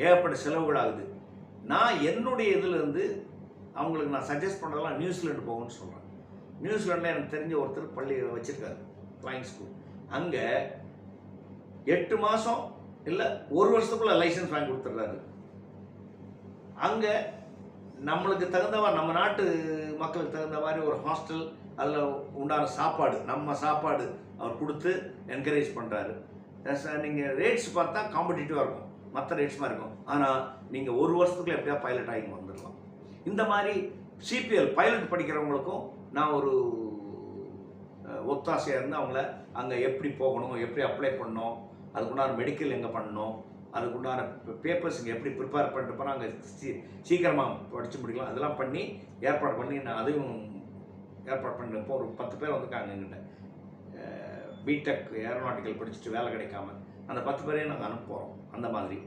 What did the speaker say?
ஏகப்பட்ட செலவுகள் ஆகுது. நான் என்னுடைய இதிலேருந்து அவங்களுக்கு நான் சஜஸ்ட் பண்ணுறதெல்லாம் நியூசிலாண்டு போகணும்னு சொல்கிறேன். நியூசிலாண்டில் எனக்கு தெரிஞ்ச ஒருத்தர் பள்ளி வச்சுருக்காரு, ஃப்ளையிங் ஸ்கூல். அங்கே 8 மாதம் இல்லை 1 வருஷத்துக்குள்ளே லைசன்ஸ் வாங்கி கொடுத்துட்றாரு. அங்கே நம்மளுக்கு தகுந்தவா, நம்ம நாட்டு மக்களுக்கு தகுந்த மாதிரி ஒரு ஹாஸ்டல், அதில் உண்டான சாப்பாடு, நம்ம சாப்பாடு அவர் கொடுத்து என்கரேஜ் பண்ணுறாரு. நீங்கள் ரேட்ஸ் பார்த்தா காம்படிட்டிவாக இருக்கும், மற்ற ரேட்ஸ் மாதிரி இருக்கும். ஆனால் நீங்கள் 1 வருஷத்துக்குள்ள எப்படியா பைலட் ஆகி வந்துடலாம். இந்த மாதிரி சிபிஎல் பைலட் படிக்கிறவங்களுக்கும் நான் ஒரு ஒத்தாசையாக இருந்து அவங்கள அங்கே எப்படி போகணும், எப்படி அப்ளை பண்ணணும், அதுக்குண்டான மெடிக்கல் எங்கே பண்ணணும், அதுக்குண்டான பேப்பர்ஸ் இங்கே எப்படி ப்ரிப்பேர் பண்ணிட்டு போனால் அங்கே சீக்கிரமாக படித்து முடிக்கலாம், அதெல்லாம் பண்ணி ஏற்பாடு பண்ணி நான் அதையும் ஏற்பாடு பண்ணிப்போ ஒரு 10 பேர் வந்துருக்காங்க எங்கிட்ட. பிடெக் ஏரோநாட்டிக்கல் படிச்சுட்டு வேலை கிடைக்காம அந்த 10 பேரையும் நாங்கள் அனுப்புகிறோம். அந்த மாதிரி